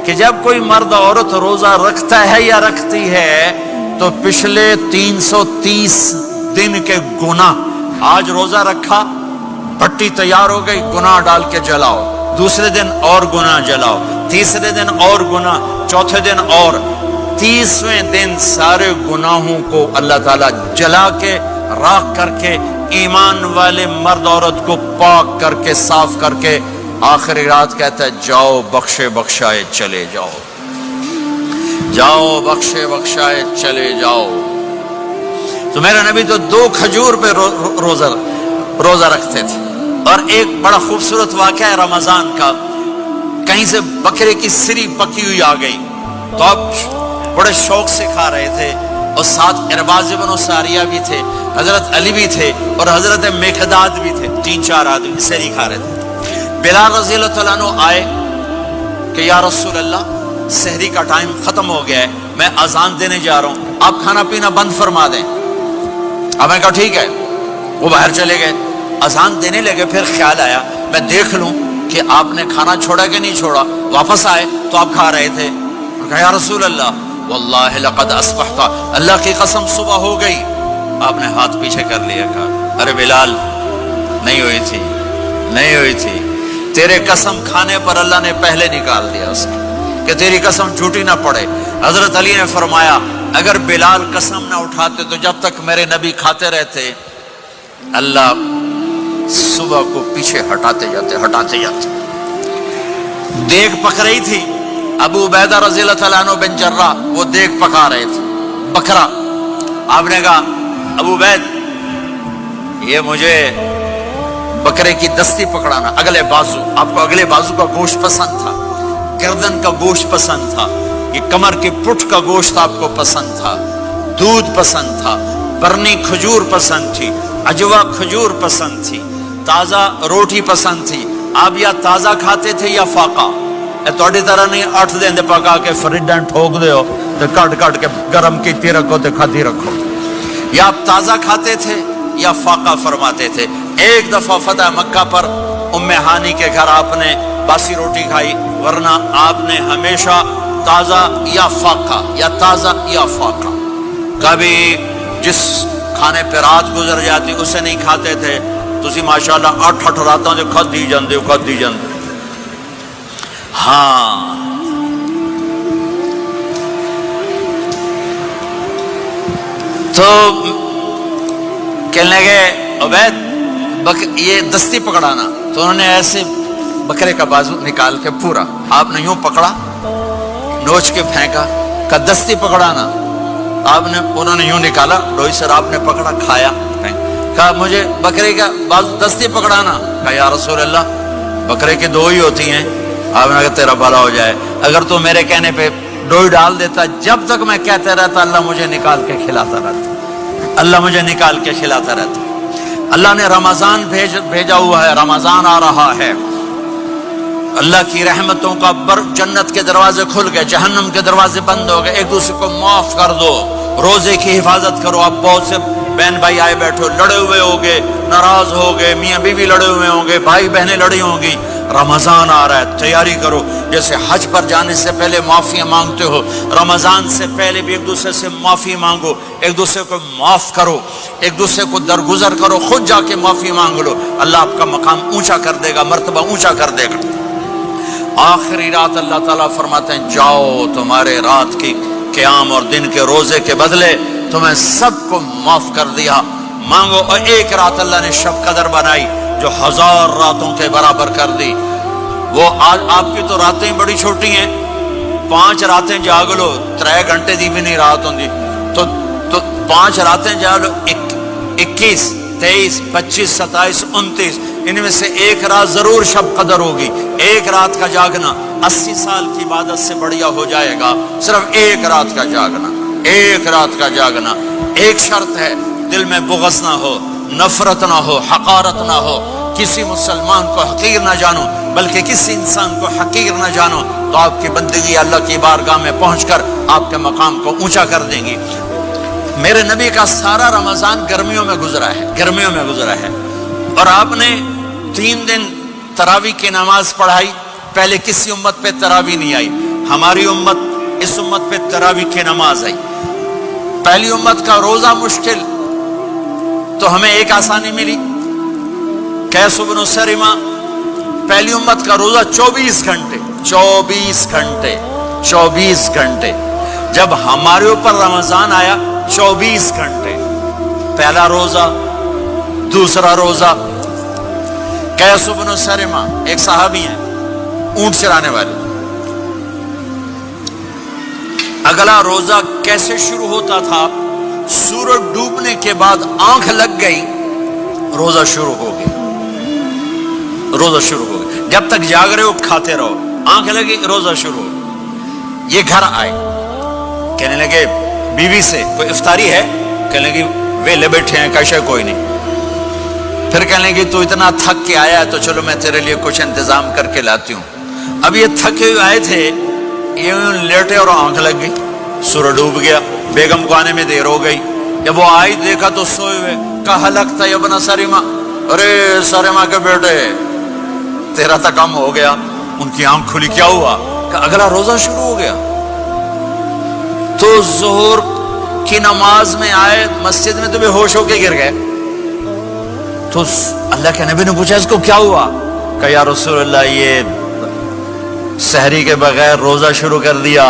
کہ جب کوئی مرد عورت روزہ رکھتا ہے یا رکھتی ہے تو پچھلے 330 دن کے گناہ، آج روزہ رکھا، پٹی تیار ہو گئی، گناہ ڈال کے جلاؤ، دوسرے دن اور گناہ جلاؤ، تیسرے دن اور گناہ، چوتھے دن اور، 30ویں دن سارے گناہوں کو اللہ تعالیٰ جلا کے راکھ کر کے ایمان والے مرد عورت کو پاک کر کے صاف کر کے آخری رات کہتا ہے جاؤ بخشے بخشائے چلے جاؤ، جاؤ بخشے بخشائے چلے جاؤ۔ تو میرا نبی تو 2 کھجور پہ روزہ رکھتے تھے۔ اور ایک بڑا خوبصورت واقعہ ہے رمضان کا، کہیں سے بکرے کی سری پکی ہوئی آ گئی تو اب بڑے شوق سے کھا رہے تھے، اور ساتھ ارباز بن ساریہ بھی تھے، حضرت علی بھی تھے اور حضرت مقداد بھی تھے، 3-4 آدمی سری کھا رہے تھے۔ بلال رضی اللہ تعالیٰ عنہ آئے کہ یا رسول اللہ سحری کا ٹائم ختم ہو گیا ہے، میں اذان دینے جا رہا ہوں، آپ کھانا پینا بند فرما دیں۔ اب میں کہا ٹھیک ہے، وہ باہر چلے گئے، اذان دینے لگے، پھر خیال آیا میں دیکھ لوں کہ آپ نے کھانا چھوڑا کہ نہیں چھوڑا، واپس آئے تو آپ کھا رہے تھے۔ کہا یا رسول اللہ واللہ لقد اصبحت، اللہ کی قسم صبح ہو گئی۔ آپ نے ہاتھ پیچھے کر لیا، کہا ارے بلال نہیں ہوئی تھی، نہیں ہوئی تھی، تیرے قسم کھانے پر اللہ نے پہلے نکال دیا اس کی کہ تیری قسم جھوٹی نہ پڑے۔ حضرت علی نے فرمایا اگر بلال قسم نہ اٹھاتے تو جب تک میرے نبی کھاتے رہتے اللہ صبح کو پیچھے ہٹاتے جاتے۔ دیگ پک رہی تھی، ابو عبیدہ رضی اللہ تعالیٰ عنہ بن جراح وہ دیگ پکا رہے تھے، بکرا۔ آپ نے کہا ابو عبید یہ مجھے بکرے کی دستی پکڑانا، اگلے بازو، آپ کو اگلے بازو کا گوشت پسند تھا، گردن کا گوشت پسند تھا، یہ کمر کے پٹھ کا گوشت آپ کو پسند تھا، دودھ پسند تھا، برنی کھجور پسند تھی، عجوا کھجور پسند تھی، تازہ روٹی پسند تھی۔ آپ یا تازہ کھاتے تھے یا فاقہ، توڑی طرح نہیں 8 دن دے پکا کے فریڈن ٹھوک دے ہو تو کٹ کے گرم کیتی رکھو تو کھاتی رکھو، یا آپ تازہ کھاتے تھے یا فاقہ فرماتے تھے۔ ایک دفعہ فتح مکہ پر ام ہانی کے گھر آپ نے باسی روٹی کھائی، ورنہ آپ نے ہمیشہ تازہ یا فاقہ یا تازہ یا فاقہ، کبھی جس کھانے پہ رات گزر جاتی اسے نہیں کھاتے تھے۔ تسی ماشاءاللہ 8 راتوں جو کھدی جاندے ہاں۔ تو کہنے لگے عبید یہ دستی پکڑانا، تو انہوں نے ایسے بکرے کا بازو نکال کے پورا آپ نے یوں پکڑا، نوچ کے پھینکا، کہ دستی پکڑانا، انہوں نے یوں نکالا، روئی سر آپ نے پکڑا، کھایا، کہا مجھے بکرے کا بازو دستی پکڑانا۔ کہا یا رسول اللہ بکرے کی 2 ہی ہوتی ہیں۔ آپ نے کہا تیرا بھلا ہو جائے، اگر تو میرے کہنے پہ ڈوئی ڈال دیتا، جب تک میں کہتے رہتا اللہ مجھے نکال کے کھلاتا رہتا، اللہ مجھے نکال کے کھلاتا رہتا۔ اللہ نے رمضان بھیجا ہوا ہے، رمضان آ رہا ہے، اللہ کی رحمتوں کا جنت کے دروازے کھل گئے، جہنم کے دروازے بند ہو گئے، ایک دوسرے کو معاف کر دو، روزے کی حفاظت کرو۔ اب بہت سے بہن بھائی آئے بیٹھو، لڑے ہوئے ہوگے، ناراض ہوگے، میاں بیوی لڑے ہوئے ہوں گے، بھائی بہنیں لڑی ہوں گی۔ رمضان آ رہا ہے، تیاری کرو، جیسے حج پر جانے سے پہلے معافیاں مانگتے ہو، رمضان سے پہلے بھی ایک دوسرے سے معافی مانگو، ایک دوسرے کو معاف کرو، ایک دوسرے کو درگزر کرو، خود جا کے معافی مانگ لو، اللہ آپ کا مقام اونچا کر دے گا، مرتبہ اونچا کر دے گا۔ آخری رات اللہ تعالیٰ فرماتے ہیں جاؤ، تمہارے رات کی قیام اور دن کے روزے کے بدلے تمہیں سب کو معاف کر دیا، مانگو۔ اور ایک رات اللہ نے شب قدر بنائی جو 1000 راتوں کے برابر کر دی۔ وہ آج آپ کی تو راتیں بڑی چھوٹی ہیں، 5 راتیں جاگ لو، 3 گھنٹے دی بھی نہیں رات ہوندی، تو 5 راتیں جاگ لو، 21 23 25 27 29، ان میں سے ایک رات ضرور شب قدر ہوگی۔ ایک رات کا جاگنا 80 سال کی عبادت سے بڑھیا ہو جائے گا، صرف ایک رات کا جاگنا، ایک رات کا جاگنا۔ ایک شرط ہے، دل میں بغض نہ ہو، نفرت نہ ہو، حقارت نہ ہو، کسی مسلمان کو حقیر نہ جانو، بلکہ کسی انسان کو حقیر نہ جانو، تو آپ کی بندگی اللہ کی بارگاہ میں پہنچ کر آپ کے مقام کو اونچا کر دیں گی۔ میرے نبی کا سارا رمضان گرمیوں میں گزرا ہے، گرمیوں میں گزرا ہے، اور آپ نے 3 دن تراویح کی نماز پڑھائی۔ پہلے کسی امت پہ تراویح نہیں آئی، ہماری امت اس امت پہ تراویح کی نماز آئی. پہلی امت کا روزہ مشکل تو ہمیں ایک آسانی ملی. قیس بن سرمہ پہلی امت کا روزہ 24 گھنٹے 24 گھنٹے. جب ہمارے اوپر رمضان آیا 24 گھنٹے. پہلا روزہ دوسرا روزہ. قیس بن سرمہ ایک صحابی ہیں اونٹ چرانے والے. اگلا روزہ کیسے شروع ہوتا تھا؟ سورج ڈوبنے کے بعد آنکھ لگ گئی روزہ شروع ہو گیا. جب تک جاگ رہے ہو کھاتے رہو. آنکھ لگی روزہ شروع ہو. یہ گھر آئے کہنے لگے بیوی سے کوئی افطاری ہے؟ کہنے لگے ویلے بیٹھے ہیں کیسے کوئی نہیں. پھر کہنے لگے تو اتنا تھک کے آیا ہے تو چلو میں تیرے لیے کچھ انتظام کر کے لاتی ہوں. اب یہ تھکے ہوئے آئے تھے, یہ لیٹے اور آنکھ لگ گئی, سورج ڈوب گیا. بیگم کو آنے میں دیر ہو گئی. جب وہ آئی دیکھا تو سوئے ہوئے. کہا لگتا ہے ابن سرمہ, ارے سرمہ کے بیٹے تیرا تو کم ہو گیا. ان کی آنکھ کھلی, کیا ہوا؟ کہ اگلا روزہ شروع ہو گیا. تو ظہر کی نماز میں آئے مسجد میں تو بے ہوش ہو کے گر گئے. تو اللہ کے نبی نے پوچھا اس کو کیا ہوا؟ کہ یا رسول اللہ یہ سحری کے بغیر روزہ شروع کر دیا.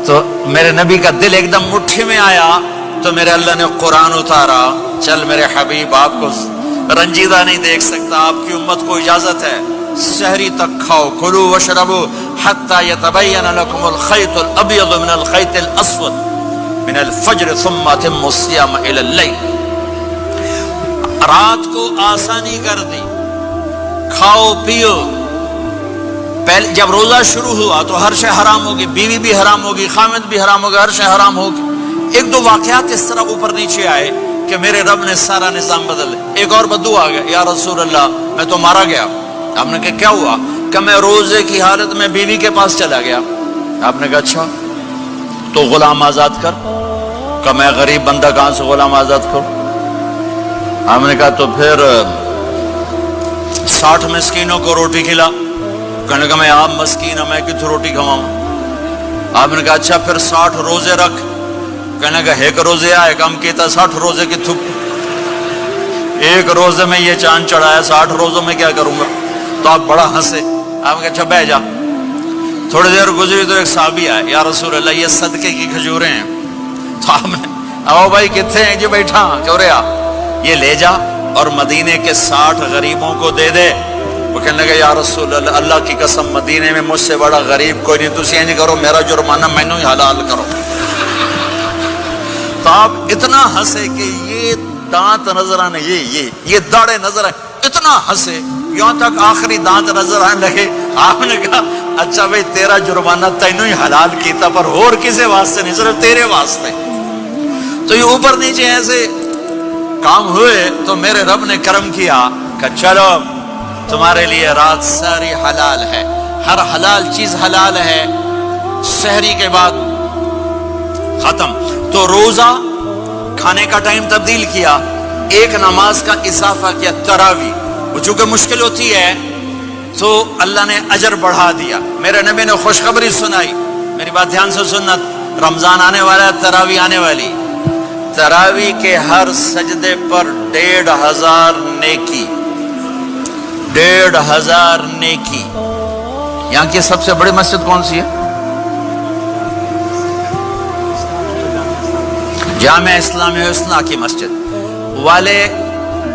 تو میرے نبی کا دل ایک دم مٹھی میں آیا. تو میرے اللہ نے قرآن اتارا, چل میرے حبیب آپ کو رنجیدہ نہیں دیکھ سکتا, آپ کی امت کو اجازت ہے سحری تک کھاؤ. کلوا واشربوا حتی یتبین لکم الخیط الابیض من الخیط الاسود من الفجر ثم اتموا الصیام الی اللیل. رات کو آسانی کر دی, کھاؤ پیو. پہلے جب روزہ شروع ہوا تو ہر شے حرام ہوگی, بیوی بھی حرام ہوگی, خامد بھی حرام ہوگا, ہر شے حرام ہوگی. ایک دو واقعات اس طرح اوپر نیچے آئے کہ میرے رب نے سارا نظام بدل. ایک اور بدو آ گیا, یا رسول اللہ میں تو مارا گیا. آپ نے کہا کیا ہوا؟ کہ میں روزے کی حالت میں بیوی کے پاس چلا گیا. آپ نے کہا اچھا تو غلام آزاد کر. کہ میں غریب بندہ کہاں سے غلام آزاد کروں؟ آپ نے کہا تو پھر 60 مسکینوں کو روٹی کھلا. کہنے لگا میں آپ مسکین ہوں, میں کتوں روٹی کھواؤں؟ آپ نے کہا اچھا پھر 60 روزے رکھ. کہنے لگا ایک روزے آئے کم کیتا 60 روزے کی تھک. ایک روزے میں یہ چاند چڑھایا, 60 روزوں میں کیا کروں گا؟ تو آپ بڑا ہنسے. آپ نے کہا اچھا بہ جا. تھوڑی دیر گزری تو ایک صحابی آئے, یا رسول اللہ یہ صدقے کی کھجوریں ہیں. تو آپ نے آؤ بھائی کتنے ہیں جی بیٹھا کیوں رہا, یہ لے جا اور مدینے کے 60 غریبوں کو دے دے. وہ کہنے لگا یا رسول اللہ اللہ کی قسم مدینے میں مجھ سے بڑا غریب کوئی نہیں, تسی نہیں کرو میرا جرمانہ مینوں ہی حلال کرو. تو آپ اتنا ہنسے کہ یہ دانت نظر آنے, یہ داڑے نظر آئے, اتنا ہنسے یہاں تک آخری دانت نظر آنے لگے. آپ نے کہا اچھا بھائی تیرا جرمانہ تینوں ہی حلال کیتا پر اور کسی واسطے نہیں, صرف تیرے واسطے. تو یہ اوپر نیچے ایسے کام ہوئے تو میرے رب نے کرم کیا کہ چلو تمہارے لیے رات ساری حلال ہے, ہر حلال چیز حلال ہے. سحری کے بعد ختم. تو روزہ کھانے کا ٹائم تبدیل کیا, ایک نماز کا اضافہ کیا تراویح. وہ چونکہ مشکل ہوتی ہے تو اللہ نے اجر بڑھا دیا. میرے نبی نے خوشخبری سنائی, میری بات دھیان سے سننا, رمضان آنے والا ہے, تراویح آنے والی. تراویح کے ہر سجدے پر 1500 نیکی, 1500 نیکی. یہاں کی سب سے بڑی مسجد کون سی ہے؟ جامع اسلامی حسنہ کی مسجد والے.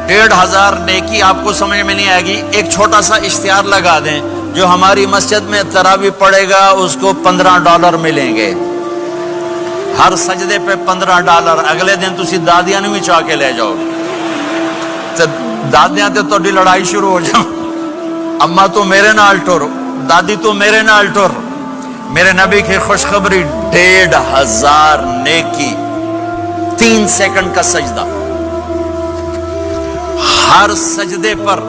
1500 نیکی آپ کو سمجھ میں نہیں آئے گی. ایک چھوٹا سا اشتہار لگا دیں, جو ہماری مسجد میں تراویح پڑے گا اس کو $15 ملیں گے. ہر سجدے پہ $15. اگلے دن تسی دادیاں بھی چاہ کے لے جاؤ. دادیاں تے تو لڑائی شروع ہو جاؤ, اما تو میرے نال ٹر, دادی تو میرے نال ٹر. میرے نبی کی خوشخبری 1500 نیکی, 3 سیکنڈ کا سجدہ. ہر سجدے پر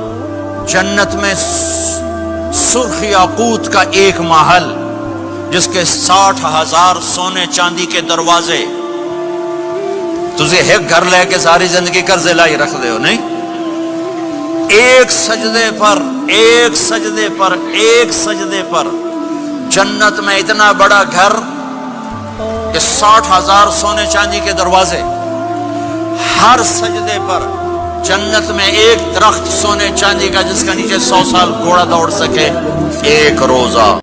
جنت میں سرخ یاقوت کا ایک محل جس کے 60,000 سونے چاندی کے دروازے. تجھے ایک گھر لے کے ساری زندگی قرضے لائی رکھ دے ہو نہیں. ایک سجدے پر جنت میں اتنا بڑا گھر کہ 60,000 سونے چاندی کے دروازے، ہر سجدے پر جنت میں ایک درخت سونے چاندی کا جس کا نیچے 100 سال گھوڑا دوڑ سکے، ایک روزہ